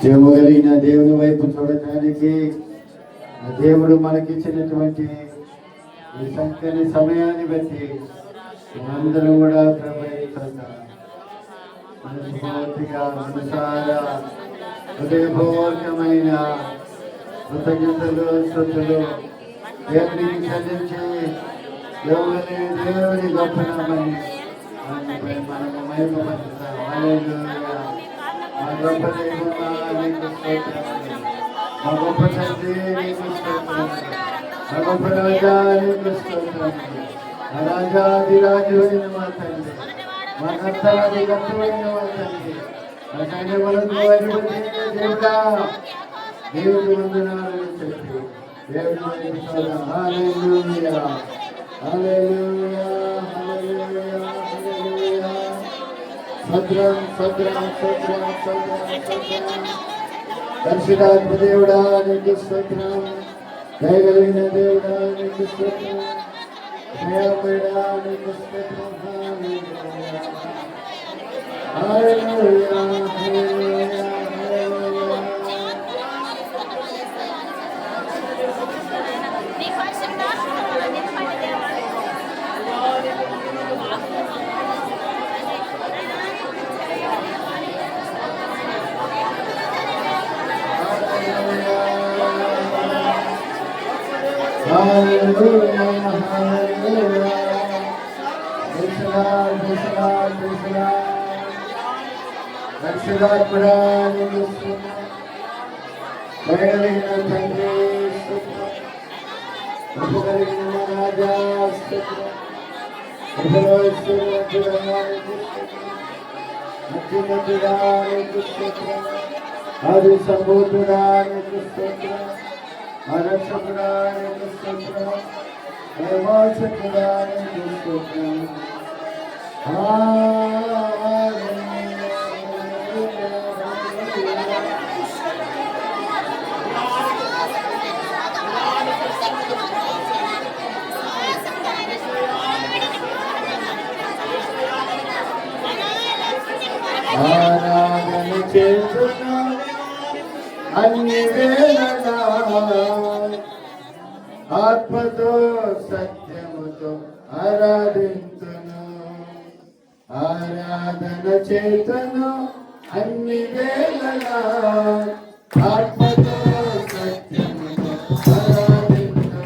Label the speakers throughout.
Speaker 1: జీవగలిగిన దేవుని వైపు చూడటానికి దేవుడు మనకిచ్చినటువంటి ఈ చక్కని సమయాన్ని బట్టి అందరూ కూడా మనస్ఫూర్తిగా మనసారా హృదయపూర్వకమైన కృతజ్ఞతలు స్తుతులు దేవునికి చెల్లించి దేవుని గొప్ప నామని మనము మహిమపరుస్తాం. హల్లెలూయా. మా గొప్ప దైవమా నీకు స్తోత్రములు, మా గొప్ప తండ్రి నీకు స్తోత్రములు, మా గొప్ప రాజా నీకు స్తోత్రములు, మా రాజాదిరాజు అయిన మా తండ్రి, మా కర్తాది కర్తమైన మా తండ్రి, మా సైన్యములకు అధిపతి దేవుడా, దేవుని వందనాలను చెప్పి దేవుని స్తోత్రం. హల్లెలూయా, హల్లెలూయా, హల్లెలూయా, హల్లెలూయా. సద్రం సద్రం సద్రం సద్రం సద్రం. పరిశుద్ధాత్మ దేవుడా నీకు స్తోత్రం, దయగలిగిన దేవుడా నీకు స్తోత్రం, దయామయుడా నీకు స్తోత్రం. హల్లెలూయా, హల్లెలూయా, హల్లెలూయా. Hallelujah, hallelujah. Praise God, praise God, praise God. Rakshadaatmana నీకు స్తోత్రం, దయగలిగిన తండ్రి స్తోత్రం, కృపగలిగిన మా రాజా స్తోత్రం, కృపలోస్తున్నట్టుగా నీకు స్తోత్రం, అత్యున్నతుడా నీకు స్తోత్రం, ఆది సంభూతుడా నీకు స్తోత్రం, రక్షకుడా నీకు స్తోత్రం, విమోచకుడా నీకు స్తోత్రం. ఆరాధన చేస్తున్నా అన్ని వేళలా, ఆత్మతో సత్యముతో ఆరాధించును, ఆరాధన చేతును అన్ని వేళలా, ఆత్మతో సత్యముతో ఆరాధించును.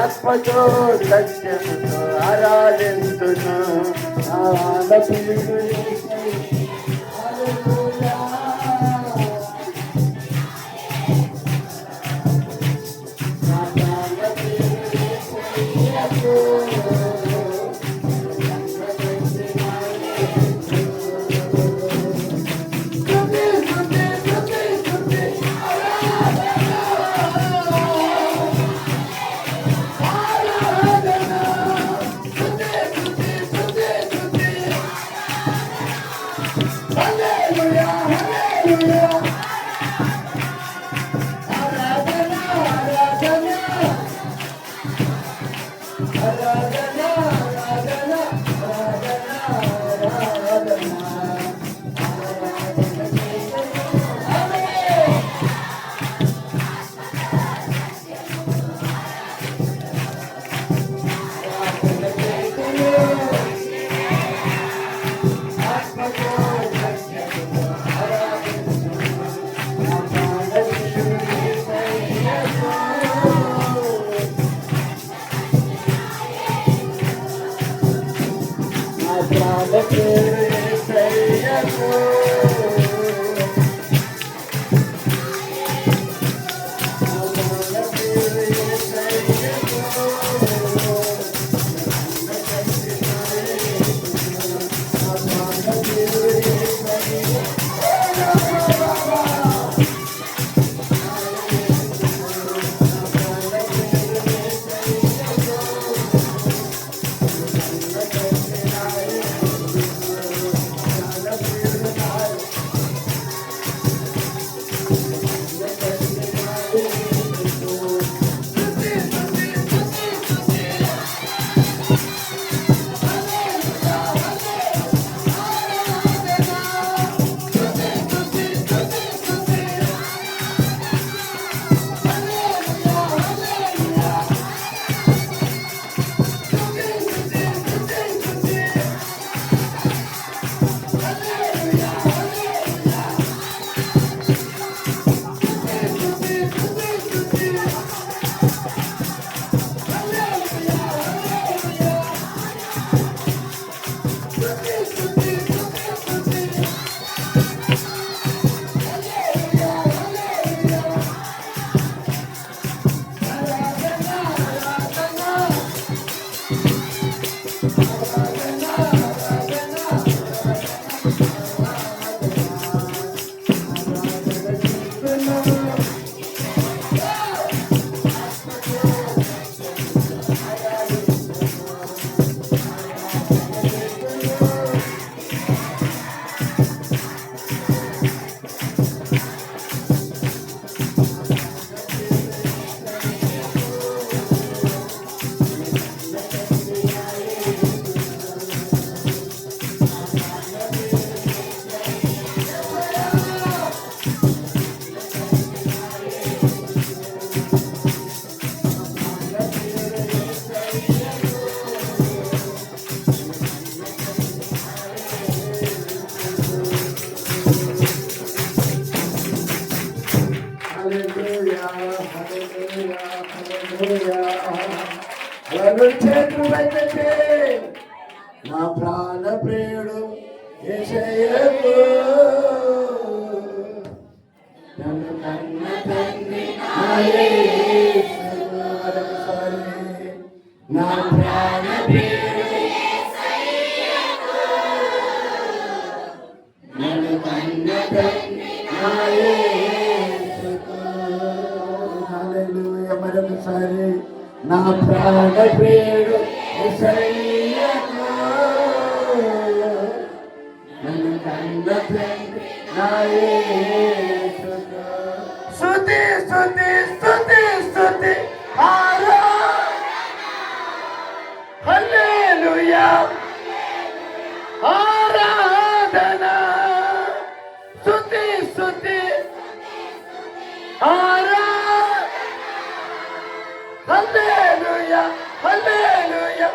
Speaker 1: ఆత్మతో సత్యముతో ఆరాధింతును ఆలపిడు చేతులు వైతే నా ప్రాణ ప్రియుడు యేసయ్యకు నన్ను కన్న తండ్రి నా యేసుకు మరొకసారి నా ప్రాణ ప్రియుడు యేసయ్యకు నన్ను కన్న తండ్రి నా యేసుకు హల్లెలూయా మరొకసారి నా ప్రాణ ప్రియుడు యేసయ్యకు నన్ను కన్న తండ్రి నా యేసుకు స్తుతి స్తుతి స్తుతి స్తుతి హల్లెలూయా ఆరాధన స్తుతి స్తుతి హల్లెలూయా హల్లెలూయా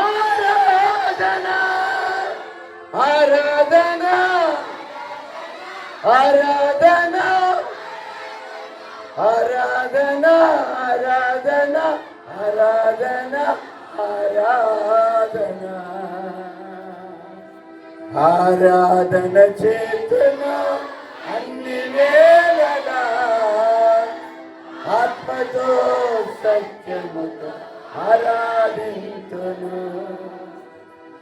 Speaker 1: ఆరాధన ఆరాధన ఆరాధన ఆరాధన ఆరాధన ఆరాధన ఆరాధన ఆరాధన చేతున అన్ని వేళలా ఆత్మతో సత్యముతో ఆరాధింతును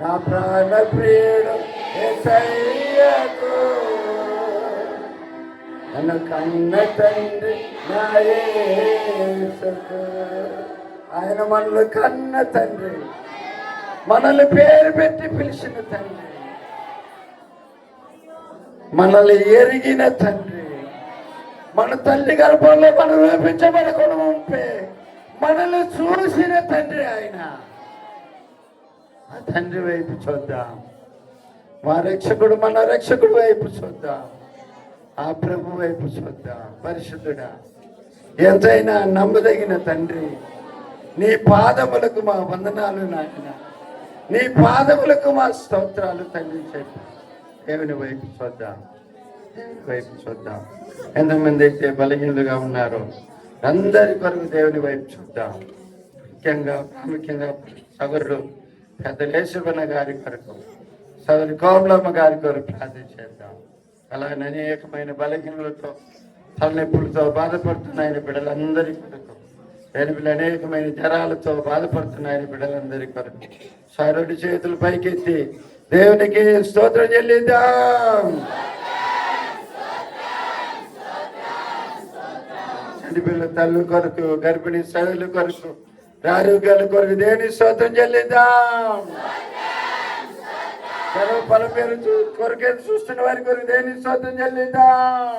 Speaker 1: నా ప్రాణ ప్రియుడు యేసయ్యకు నన్ను కన్న తండ్రి నా యేసుకు ఆయన మనల్ని కన్న తండ్రి మనల్ని పేరు పెట్టి పిలిచిన తండ్రి మనల్ని ఎరిగిన తండ్రి మన తల్లి గర్భంలో మనం రూపించబడకుండా ఉంటే మనల్ని చూసిన తండ్రి ఆయన ఆ తండ్రి వైపు చూద్దాం మా రక్షకుడు మన రక్షకుడు వైపు చూద్దాం ఆ ప్రభు వైపు చూద్దాం పరిశుద్ధుడా ఎంతైనా నమ్మదగిన తండ్రి నీ పాదములకు మా వందనాలు నాయన నీ పాదములకు మా స్తోత్రాలు తండ్రి చెప్పి దేవుని వైపు చూద్దాం వైపు చూద్దాం ఎంతమంది అయితే బలహీనులుగా ఉన్నారో అందరి కొరకు దేవుని వైపు చూద్దాం ప్రాముఖ్యంగా సగరుడు పెద్ద లేశవన్న గారి కొరకు సగరు కోమలమ్మ గారి కొరకు ప్రార్థన చేద్దాం అలాగే అనేకమైన బలహీనులతో తలనొప్పులతో బాధపడుతున్న ఆయన బిడ్డలందరి కొరకు వెనుకలు అనేకమైన జ్వరాలతో బాధపడుతున్న ఆయన బిడ్డలందరి కొరకు సరుడి చేతులు పైకెత్తి దేవునికి స్తోత్రం చెల్లిద్దాం. చనిపిల్ల తల్లి కొరకు గర్భిణీ సరుల కొరకు ఆరోగ్యాల కొరకు దేవుని స్తోత్రం చెల్లిద్దాం. సర్వ ఫల పేరు కొరకే చూస్తున్న వారి కొరకు దేవుని స్తోత్రం చెల్లిద్దాం.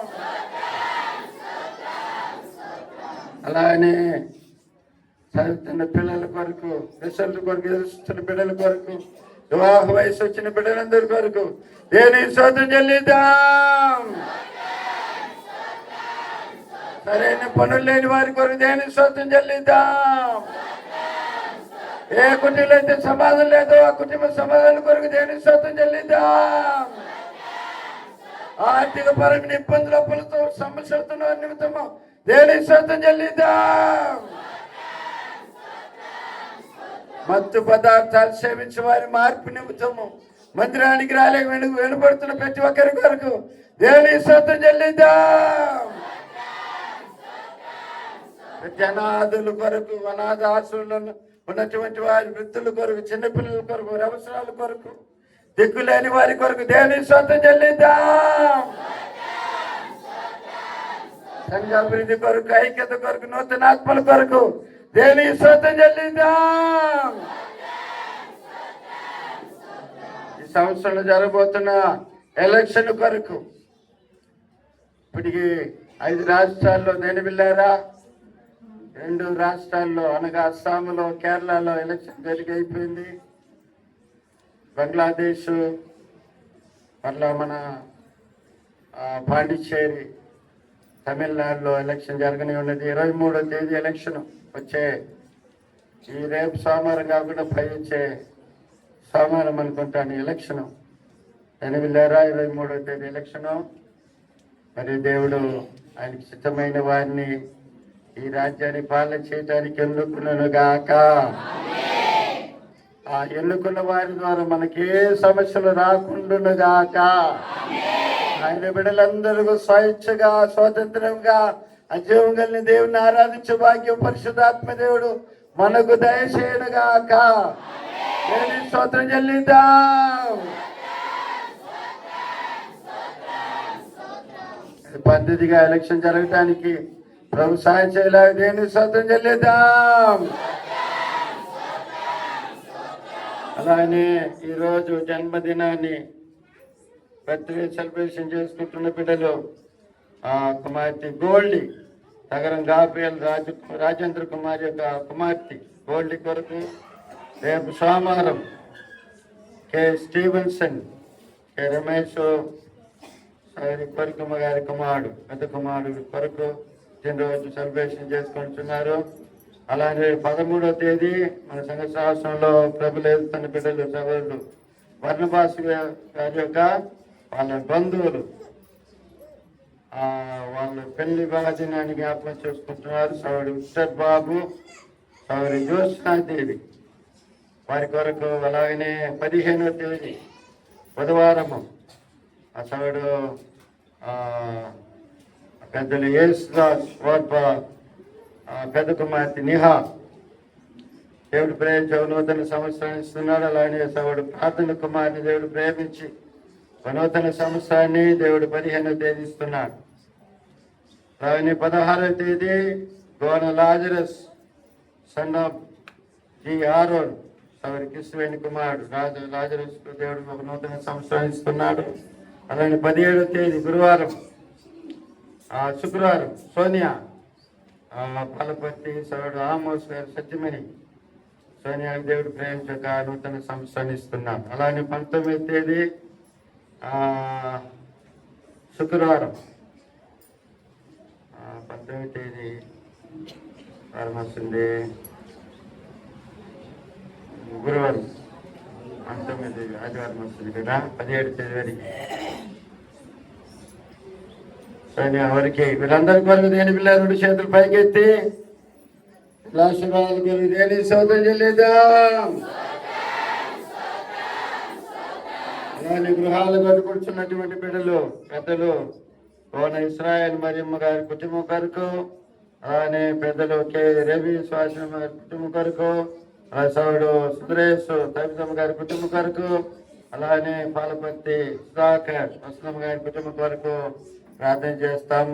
Speaker 1: అలానే చదువుతున్న పిల్లల కొరకు రిసల్ట్ కొరకు ఎదురుస్తున్న బిడ్డల కొరకు వివాహ వయసు వచ్చిన బిడ్డలందరి కొరకు దేవుని స్తోత్రం చెల్లిద్దాం. సరైన పనులు లేని వారి కొరకు దేవుని స్తోత్రం చెల్లిద్దాం. ఏ కుటుంబంలో అయితే సమాధానం లేదో ఆ కుటుంబ సమాధానం కొరకు దేవుని స్తోత్రం చెల్లిద్దాం. ఆర్థిక పరమైన ఇబ్బందుల అప్పులతో సమస్యలతో నిమిత్తము దేవుని స్తోత్రం చెల్లిద్దాం. మత్తు పదార్థాలు సేవించే వారి మార్పు నిమిత్తము మందిరానికి రాలేక వెనుపడుతున్న ప్రతి ఒక్కరి కొరకు దేవుని స్తోత్రం చెల్లిద్దాం. ప్రతి అనాథుల కొరకు అనాథ ఆశ్రమంలో ఉన్నటువంటి వారి వృద్ధుల కొరకు చిన్నపిల్లల కొరకు అవసరాల కొరకు దిక్కులేని వారి కొరకు దేవుని స్తోత్రం చెల్లిద్దాం. సంఘాభివృద్ధి కొరకు ఐక్యత కొరకు నూతన ఆత్మల కొరకు దేవుని స్తోత్రం చెల్లిద్దాం. ఈ సంవత్సరంలో జరగబోతున్న ఎలక్షన్ కొరకు ఇప్పటికి 5 రాష్ట్రాల్లో దేని వెళ్ళారా 2 రాష్ట్రాల్లో అనగా అస్సాంలో కేరళలో ఎలక్షన్ జరిగిపోయింది. బంగ్లాదేశ్ మళ్ళా మన పాండిచ్చేరి తమిళనాడులో ఎలక్షన్ జరగని ఉన్నది. 23వ తేదీ ఎలక్షన్ వచ్చే ఈ రేపు సోమవారం కాకుండా పై వచ్చే సోమవారం అనుకుంటాను ఎలక్షను. వెళ్ళారా 23వ తేదీ ఎలక్షను. మరి దేవుడు ఆయనకి సిద్ధమైన వారిని ఈ రాజ్యాన్ని పాలన చేయడానికి ఎన్నుకున్నాను గాక. ఆ ఎన్నుకున్న వారి ద్వారా మనకి ఏ సమస్యలు రాకుండాగాక. ఆయన బిడ్డలందరూ స్వేచ్ఛగా స్వాతంత్రంగా అజీవం కలిగిన దేవుని ఆరాధించే భాగ్యం పరిశుద్ధాత్మ దేవుడు మనకు దయచేయనుగాక. దేవుని స్తోత్రం చెల్లిద్దాం. పద్ధతిగా ఎలక్షన్ జరగడానికి ప్రభు సాయం చేయలేక దేవుని స్తోత్రం చెల్లిద్దాం. అలానే ఈరోజు జన్మదినాన్ని బర్త్డే సెలబ్రేషన్ చేసుకుంటున్న బిడ్డలు కుమార్తె గోల్డీ నగరం గాబ్రియల్ రాజేంద్ర కుమార్ యొక్క కుమార్తె గోల్డీ కొరకు రేపు సోమవారం కె స్టీవెన్సన్, కె రమేష్ కొరకమ్మ గారి కుమారుడు పెద్ద కుమారుడు కొరకు రోజు సెలబ్రేషన్ చేసుకుంటున్నారు. అలానే 13వ తేదీ మన సంఘ శాస్త్రంలో ప్రభులు ఎదుగుతున్న బిడ్డలు సహోదరులు వర్ణభాష గారి యొక్క వాళ్ళ బంధువులు వాళ్ళ పెళ్లి బాధినాన్ని జ్ఞాపకం చేసుకుంటున్నారు. సౌడి ఉత్తర్ బాబు, సౌడి జ్యోత్స్నాదేవి వారి కొరకు. అలాగనే 15వ తేదీ బుధవారము ఆ సౌడు పెద్దలు యేసుదాస్ ఓర్ప పెద్ద కుమార్తె నిహా దేవుడు ప్రేమించి నూతన సంవత్సరాన్ని ఇస్తున్నాడు. అలానే సౌడు ప్రార్థన కుమార్ని దేవుడు ప్రేమించి నూతన సంవత్సరాన్ని దేవుడు 15వ తేదీ ఇస్తున్నాడు. అలాగే 16వ తేదీ Gona Lazarus son of G Aaron Sauri Kisveni కుమారుడు లాజరస్ దేవుడు ఒక నూతన సంవత్సరాన్ని ఇస్తున్నాడు. అలాగే 17వ తేదీ గురువారం శుక్రవారం సోనియా పాలపర్తి సౌడు ఆమోస్ గారు సత్యమణి సోనియా దేవుడు ప్రేమించక నూతన సంవత్సరాన్ని ఇస్తున్నాం. అలానే 19వ తేదీ శుక్రవారం 19వ తేదీ వారం వస్తుంది గురువారం 19 ఆదివారం వస్తుంది కదా. 17వ తేదీ వరకు ఎవరికి వీళ్ళందరి కొరకు దేని పిల్లలు 2 చేతులు పైకెత్తి ఆశీర్వాదాల కొరకు దేని స్తోత్రం చెల్లిద్దాం. అలానే గృహాలు కట్టుకుంటున్నటువంటి బిడ్డలు పెద్దలు కోన ఇస్రాయేల్ మరియమ్మ గారి కుటుంబం కొరకు, అలానే పెద్దలు కె రవి శ్వాసమ్మ గారి కుటుంబం కొరకు, సౌడు సుందరేశ్ తైపమ్మ గారి కుటుంబం కొరకు, అలానే పాలపర్తి సుధాకర్ వసనమ్మ గారి కుటుంబం కొరకు ప్రార్థన చేస్తాం.